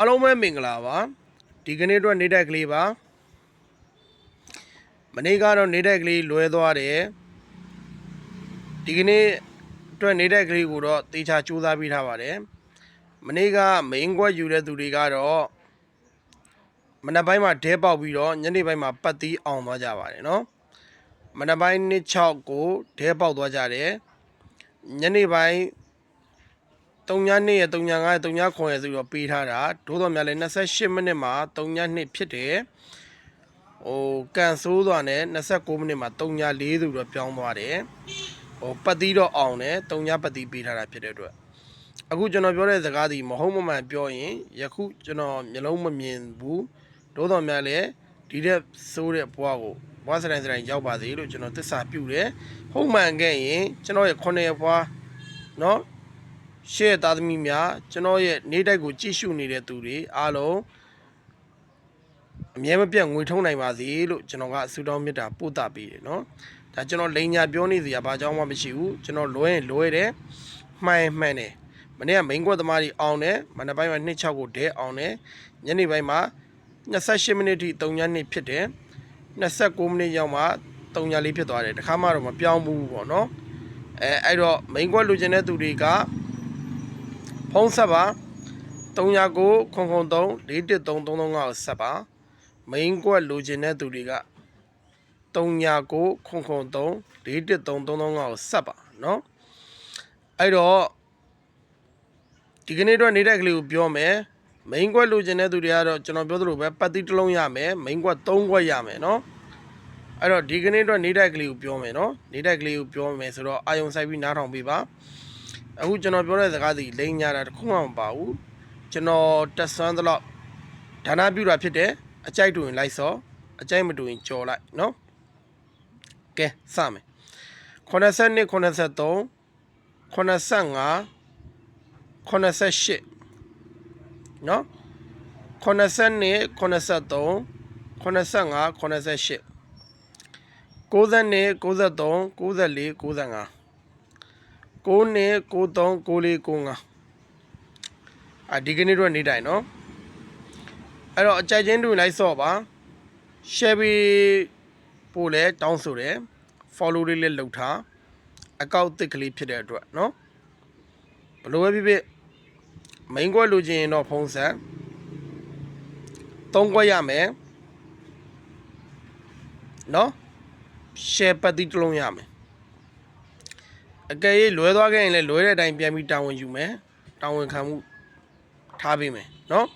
အားလုံးပဲမင်္ဂလာပါဒီကနေ့အတွက်နေတိုက်ကလေးပါမနေ့ကတော့နေတိုက်ကလေးလွဲသွားတယ်ဒီကနေ့အတွက်နေတိုက်ကလေးကိုတော့တေချာစူးစမ်းပြီးထားပါတယ်မနေ့ကမိန်ခွက်ယူတဲ့သူတွေကတော့မနက်ပိုင်းမှာဒဲပေါက်ပြီးတော့ညနေပိုင်းမှာပတ်သီးအောင်သွားကြပါတယ်နော်မနက်ပိုင်း6ကိုဒဲပေါက်သွားကြတယ်ညနေပိုင်း3-2ရဲ့3-5ရဲ့3-9ရဲ့ဆိုတော့ပေးထားတာဒိုးတော်များလဲ28မိနစ်မှာ3-2ဖြစ်တယ်ကန်ဆိုးသွားနဲ့29မိနစ်မှာ3-4ဆိုတော့ပြောင်းသွားတယ်ပတ်သီးတော့အောင်တယ်3-ပတ်သီးပေးထားတာဖြစ်တဲ့အတွက်အခုကျွန်တော်ပြောတဲ့စကားဒီမဟုတ်မမှန်ပြောရင်ယခုကျွန်တော်မျိုးလုံးမမြင်ဘူးဒိုးတော်များလဲဒီတဲ့ဆိုးတဲ့ဘွားကိုဘွားစတိုင်းရောက်ပါစေလို့ကျွန်တော်သစ္စာပြုတယ်ဟုတ်မှန်ခဲ့ရင်ကျွန်တော်ရဲ့9ရက်ဘွားနော်ရှေ့သားသမီးများကျွန်တော်ရဲ့နေတိုက်ကိုကြည့်ရှုနေတဲ့သူတွေအားလုံးအမြဲမပြတ်ငွေထုံးနိုင်ပါစေလို့ကျွန်တော်ကဆုတောင်းမေတ္တာပို့သပေးတယ်နော်ဒါကျွန်တော်လိန်ညာပြောနေစရာဘာကြောင့်မှမရှိဘူးကျွန်တော်လွဲရင်လွဲတယ်မှန်တယ်မနေ့ကမိန်ကွက်သမားကြီးအောင်တယ်မနေ့ပိုင်းမှာ2-6ကိုဒဲအောင်တယ်ညနေပိုင်းမှာ28မိနစ်ထိ3-2ဖြစ်တယ်29မိနစ်ရောက်မှ3-4ဖြစ်သွားတယ်တခါမှတော့မပြောင်းဘူးပေါ့နော်အဲ့တော့မိန်ကွက်လူကျင်တဲ့သူတွေကဖုန်းဆက်ပါ309-003-413-335ကိုဆက်ပါမိန်ကွက်လိုချင်တဲ့သူတွေက309-003-413-335ကိုဆက်ပါနော်အဲ့တော့ဒီကနေ့တော့နေတိုက်ကလေးကိုပြောမယ်မိန်ကွက်လိုချင်တဲ့သူတွေကတော့ကျွန်တော်ပြောသလိုပဲပတ်သီးတစ်လုံးရမယ်မိန်ကွက်3ခွက်ရမယ်နော်အဲ့တော့ဒီကနေ့တော့နေတိုက်ကလေးကိုပြောမယ်နော်နေတိုက်ကလေးကိုပြောမယ်ဆိုတော့အာယုံဆိုင်ပြီးနားထောင်ပေးပါအခုကျွန်တော်ပြောတဲ့စကားစီလိန်ညာတာတခုမှမပါဘူးကျွန်တော်တက်ဆွမ်းသလောက်ဒါနပြုတာဖြစ်တယ်အကြိုက်တူရင်လိုက်စောအကြိုက်မတူရင်ကြော်လိုက်နော်ကဲစမယ်82 83 85 88နော်82 83 85 88 92 93 94 95 92 93 94 95ဒီကနေ့တော့နေတိုင်းနော်အဲ့တော့အကြိုက်ချင်းတူလိုက်စော့ပါ share ပြီးပို့လဲတောင်းဆိုတယ် follow လေးလည်းလုပ်ထားအကောင့်တစ်ကလေးဖြစ်တဲ့အတွက်နော်ဘလို့ပဲဖြစ်ဖြစ်မိန်ကွက်လိုချင်ရင်တော့ဖုန်းဆက်3ခွက်ရမယ်နော် share ပတ်တိတစ်လုံးရမယ်အကယ်၍လွဲသွားခဲ့ရင်လည်းလွဲတဲ့အတိုင်းပြန်ပြီးတာဝန်ယူမယ်တာဝန်ခံမှုထားပေးမယ်နော်